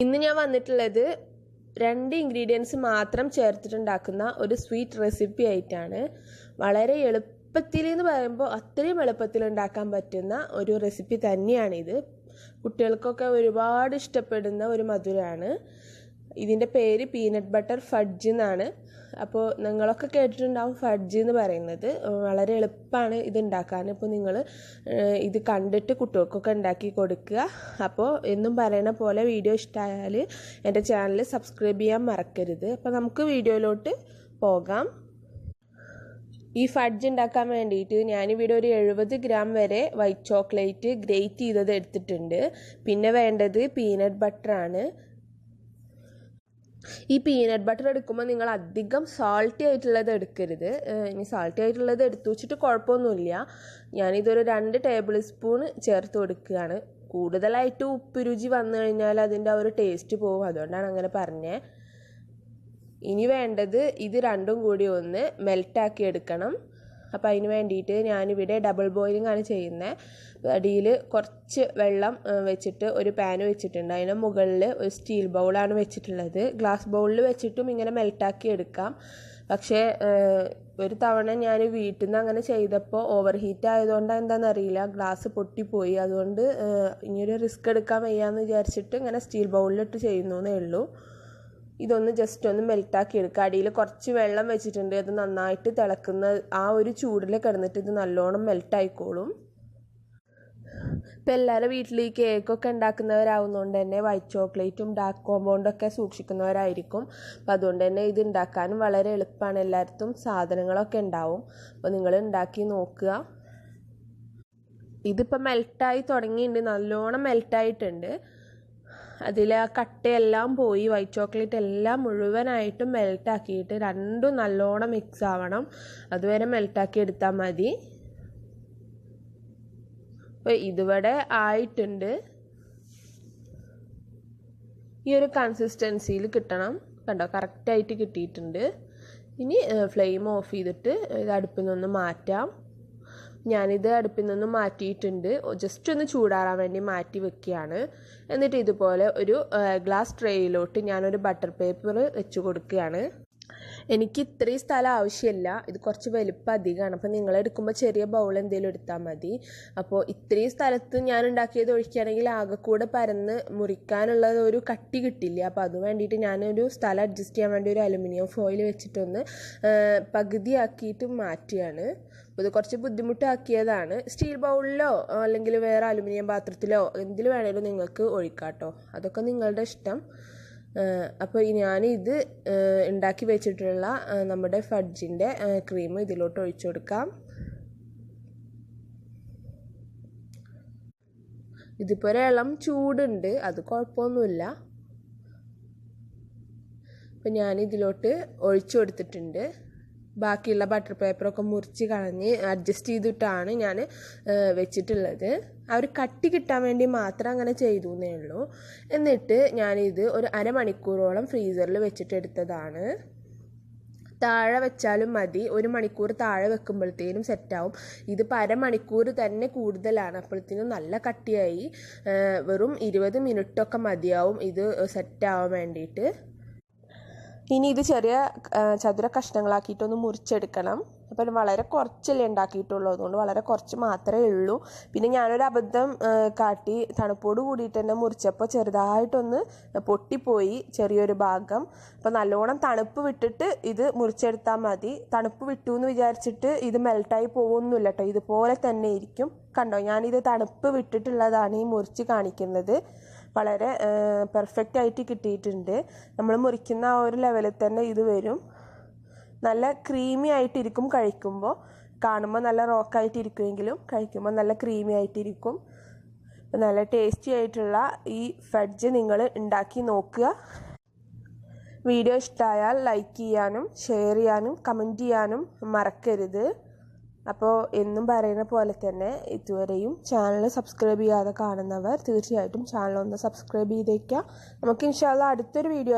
ഇന്ന് ഞാൻ വന്നിട്ടുള്ളത് 2 ഇൻഗ്രീഡിയൻസ് മാത്രം ചേർത്തിട്ടുണ്ടാക്കുന്ന ഒരു സ്വീറ്റ് റെസിപ്പി ആയിട്ടാണ്. വളരെ എളുപ്പത്തിൽ എന്ന് പറയുമ്പോൾ അത്രയും എളുപ്പത്തിൽ ഉണ്ടാക്കാൻ പറ്റുന്ന ഒരു റെസിപ്പി തന്നെയാണിത്. കുട്ടികൾക്കൊക്കെ ഒരുപാട് ഇഷ്ടപ്പെടുന്ന ഒരു മധുരമാണ്. ഇതിൻ്റെ പേര് പീനട്ട് ബട്ടർ ഫഡ്ജ് എന്നാണ്. അപ്പോൾ നിങ്ങളൊക്കെ കേട്ടിട്ടുണ്ടാവും ഫഡ്ജ് എന്ന് പറയുന്നത്. വളരെ എളുപ്പമാണ് ഇത് ഉണ്ടാക്കാൻ. അപ്പോൾ നിങ്ങൾ ഇത് കണ്ടിട്ട് കുട്ടികൾക്കൊക്കെ ഉണ്ടാക്കി കൊടുക്കുക. അപ്പോൾ എന്നും പറയുന്ന പോലെ വീഡിയോ ഇഷ്ടമായാൽ എൻ്റെ ചാനൽ സബ്സ്ക്രൈബ് ചെയ്യാൻ മറക്കരുത്. അപ്പോൾ നമുക്ക് വീഡിയോയിലോട്ട് പോകാം. ഈ ഫഡ്ജ് ഉണ്ടാക്കാൻ വേണ്ടിയിട്ട് ഞാനിവിടെ ഒരു 70 ഗ്രാം വരെ വൈറ്റ് ചോക്ലേറ്റ് ഗ്രേറ്റ് ചെയ്തത് എടുത്തിട്ടുണ്ട്. പിന്നെ വേണ്ടത് പീനട്ട് ബട്ടറാണ്. ഈ പീനട്ട് ബട്ടർ എടുക്കുമ്പോൾ നിങ്ങൾ അധികം സാൾട്ടി ആയിട്ടുള്ളത് എടുക്കരുത്. ഇനി സാൾട്ടി ആയിട്ടുള്ളത് എടുത്തു വെച്ചിട്ട് കുഴപ്പമൊന്നുമില്ല. ഞാനിതൊരു 2 ടേബിൾ സ്പൂൺ ചേർത്ത് കൊടുക്കുകയാണ്. കൂടുതലായിട്ട് ഉപ്പ് രുചി വന്നു കഴിഞ്ഞാൽ അതിൻ്റെ ആ ഒരു ടേസ്റ്റ് പോകും. അതുകൊണ്ടാണ് അങ്ങനെ പറഞ്ഞത്. ഇനി വേണ്ടത് ഇത് രണ്ടും കൂടി ഒന്ന് മെൽറ്റാക്കി എടുക്കണം. അപ്പോൾ അതിന് വേണ്ടിയിട്ട് ഞാനിവിടെ ഡബിൾ ബോയിലിംഗ് ആണ് ചെയ്യുന്നത്. അടിയിൽ കുറച്ച് വെള്ളം വെച്ചിട്ട് ഒരു പാൻ വെച്ചിട്ടുണ്ട്. അതിന് മുകളിൽ ഒരു സ്റ്റീൽ ബൗളാണ് വെച്ചിട്ടുള്ളത്. ഗ്ലാസ് ബൗളിൽ വെച്ചിട്ടും ഇങ്ങനെ മെൽറ്റാക്കി എടുക്കാം. പക്ഷേ ഒരു തവണ ഞാൻ വീട്ടിൽ നിന്ന് അങ്ങനെ ചെയ്തപ്പോൾ ഓവർ ഹീറ്റ് ആയതുകൊണ്ട് എന്താണെന്നറിയില്ല, ഗ്ലാസ് പൊട്ടിപ്പോയി. അതുകൊണ്ട് ഇനിയൊരു റിസ്ക് എടുക്കാൻ വയ്യാന്ന് വിചാരിച്ചിട്ട് ഇങ്ങനെ സ്റ്റീൽ ബൗളിലിട്ട് ചെയ്യുന്നു എന്നേ ഉള്ളൂ. ഇതൊന്ന് ജസ്റ്റ് ഒന്ന് മെൽറ്റാക്കി എടുക്കുക. അടിയിൽ കുറച്ച് വെള്ളം വെച്ചിട്ടുണ്ട്. അത് നന്നായിട്ട് തിളക്കുന്ന ആ ഒരു ചൂടിൽ കിടന്നിട്ട് ഇത് നല്ലോണം മെൽറ്റായിക്കോളും. ഇപ്പം എല്ലാവരും വീട്ടിൽ ഈ കേക്കൊക്കെ ഉണ്ടാക്കുന്നവരാവുന്നതുകൊണ്ട് തന്നെ വൈറ്റ് ചോക്ലേറ്റും ഡാർക്ക് കോമ്പൗണ്ടൊക്കെ സൂക്ഷിക്കുന്നവരായിരിക്കും. അപ്പം അതുകൊണ്ട് തന്നെ ഇത് ഉണ്ടാക്കാനും വളരെ എളുപ്പമാണ്. എല്ലായിടത്തും സാധനങ്ങളൊക്കെ ഉണ്ടാവും. അപ്പോൾ നിങ്ങൾ ഉണ്ടാക്കി നോക്കുക. ഇതിപ്പോൾ മെൽറ്റായി തുടങ്ങിയിട്ടുണ്ട്, നല്ലോണം മെൽറ്റായിട്ടുണ്ട്. അതിൽ ആ കട്ടയെല്ലാം പോയി വൈറ്റ് ചോക്ലേറ്റ് എല്ലാം മുഴുവനായിട്ടും മെൽറ്റാക്കിയിട്ട് രണ്ടും നല്ലോണം മിക്സ് ആവണം. അതുവരെ മെൽറ്റാക്കി എടുത്താൽ മതി. അപ്പോൾ ഇതിവിടെ ആയിട്ടുണ്ട്. ഈ ഒരു കൺസിസ്റ്റൻസിയിൽ കിട്ടണം. കണ്ടോ, കറക്റ്റായിട്ട് കിട്ടിയിട്ടുണ്ട്. ഇനി ഫ്ലെയിം ഓഫ് ചെയ്തിട്ട് ഇത് അടുപ്പിൽ നിന്ന് മാറ്റാം. ഞാനിത് അടുപ്പിൽ നിന്ന് മാറ്റിയിട്ടുണ്ട്. ജസ്റ്റ് ഒന്ന് ചൂടാറാൻ വേണ്ടി മാറ്റി വെക്കുകയാണ്. എന്നിട്ട് ഇതുപോലെ ഒരു ഗ്ലാസ് ട്രേയിലോട്ട് ഞാനൊരു ബട്ടർ പേപ്പർ വെച്ച് കൊടുക്കുകയാണ്. എനിക്ക് ഇത്രയും സ്ഥലം ആവശ്യമില്ല, ഇത് കുറച്ച് വലിപ്പം അധികമാണ്. അപ്പോൾ നിങ്ങൾ എടുക്കുമ്പോൾ ചെറിയ ബൗൾ എന്തെങ്കിലും എടുത്താൽ മതി. അപ്പോൾ ഇത്രയും സ്ഥലത്ത് ഞാൻ ഉണ്ടാക്കിയത് ഒഴിക്കുകയാണെങ്കിൽ ആകെ കൂടെ പരന്ന് മുറിക്കാനുള്ള ഒരു കട്ടി കിട്ടില്ല. അപ്പോൾ അത് വേണ്ടിയിട്ട് ഞാനൊരു സ്ഥലം അഡ്ജസ്റ്റ് ചെയ്യാൻ വേണ്ടി ഒരു അലുമിനിയം ഫോയിൽ വെച്ചിട്ടൊന്ന് പകുതിയാക്കിയിട്ട് മാറ്റുകയാണ്. അപ്പോൾ ഇത് കുറച്ച് ബുദ്ധിമുട്ടാക്കിയതാണ്. സ്റ്റീൽ ബൗളിലോ അല്ലെങ്കിൽ വേറെ അലുമിനിയം പാത്രത്തിലോ എന്തിൽ വേണമെങ്കിലും നിങ്ങൾക്ക് ഒഴിക്കാം കേട്ടോ. അതൊക്കെ നിങ്ങളുടെ ഇഷ്ടം. അപ്പോൾ ഞാനിത് ഉണ്ടാക്കി വെച്ചിട്ടുള്ള നമ്മുടെ ഫഡ്ജിൻ്റെ ക്രീം ഇതിലോട്ട് ഒഴിച്ചു കൊടുക്കാം. ഇതിപ്പോൾ ഒരു ഇളം ചൂടുണ്ട്, അത് കുഴപ്പമൊന്നുമില്ല. അപ്പം ഞാനിതിലോട്ട് ഒഴിച്ചു കൊടുത്തിട്ടുണ്ട്. ബാക്കിയുള്ള ബട്ടർ പേപ്പറൊക്കെ മുറിച്ച് കളഞ്ഞ് അഡ്ജസ്റ്റ് ചെയ്തിട്ടാണ് ഞാൻ വെച്ചിട്ടുള്ളത്. ആ ഒരു കട്ടി കിട്ടാൻ വേണ്ടി മാത്രം അങ്ങനെ ചെയ്തു എന്നേ ഉള്ളൂ. എന്നിട്ട് ഞാനിത് ഒരു അരമണിക്കൂറോളം ഫ്രീസറിൽ വെച്ചിട്ട് എടുത്തതാണ്. താഴെ വെച്ചാലും മതി. 1 മണിക്കൂർ താഴെ വെക്കുമ്പോഴത്തേനും സെറ്റാവും. ഇതിപ്പോൾ അരമണിക്കൂർ തന്നെ കൂടുതലാണ്. അപ്പോഴത്തേനും നല്ല കട്ടിയായി. വെറും 20 മിനിറ്റൊക്കെ മതിയാവും ഇത് സെറ്റാവാൻ വേണ്ടിയിട്ട്. ഇനി ഇത് ചെറിയ ചതുര കഷ്ണങ്ങളാക്കിയിട്ടൊന്ന് മുറിച്ചെടുക്കണം. അപ്പം വളരെ കുറച്ചല്ലേ ഉണ്ടാക്കിയിട്ടുള്ളൂ, അതുകൊണ്ട് വളരെ കുറച്ച് മാത്രമേ ഉള്ളൂ. പിന്നെ ഞാനൊരു അബദ്ധം കാട്ടി, തണുപ്പോട് കൂടിയിട്ട് തന്നെ മുറിച്ചപ്പോൾ ചെറുതായിട്ടൊന്ന് പൊട്ടിപ്പോയി ചെറിയൊരു ഭാഗം. അപ്പോൾ നല്ലോണം തണുപ്പ് വിട്ടിട്ട് ഇത് മുറിച്ചെടുത്താൽ മതി. തണുപ്പ് വിട്ടു എന്ന് വിചാരിച്ചിട്ട് ഇത് മെൽട്ടായി പോകുന്നില്ല കേട്ടോ, ഇതുപോലെ തന്നെ ഇരിക്കും. കണ്ടോ, ഞാനിത് തണുപ്പ് വിട്ടിട്ടുള്ളതാണ് ഈ മുറിച്ച് കാണിക്കുന്നത്. വളരെ പെർഫെക്റ്റ് ആയിട്ട് കിട്ടിയിട്ടുണ്ട്. നമ്മൾ മുറിക്കുന്ന ആ ഒരു ലെവലിൽ തന്നെ ഇത് വരും. നല്ല ക്രീമി ആയിട്ടിരിക്കും കഴിക്കുമ്പോൾ. കാണുമ്പോൾ നല്ല റോക്കായിട്ടിരിക്കുമെങ്കിലും കഴിക്കുമ്പോൾ നല്ല ക്രീമി ആയിട്ടിരിക്കും. നല്ല ടേസ്റ്റി ആയിട്ടുള്ള ഈ ഫഡ്ജ് നിങ്ങൾ ഉണ്ടാക്കി നോക്കുക. വീഡിയോ ഇഷ്ടമായാൽ ലൈക്ക് ചെയ്യാനും ഷെയർ ചെയ്യാനും കമൻറ്റ് ചെയ്യാനും മറക്കരുത്. അപ്പോൾ എന്നും പറയുന്ന പോലെ തന്നെ ഇതുവരെയും ചാനൽ സബ്സ്ക്രൈബ് ചെയ്യാതെ കാണുന്നവർ തീർച്ചയായിട്ടും ചാനൽ ഒന്ന് സബ്സ്ക്രൈബ് ചെയ്തേക്കുക. നമുക്ക് ഇൻഷാ അല്ലാഹ് അടുത്തൊരു വീഡിയോ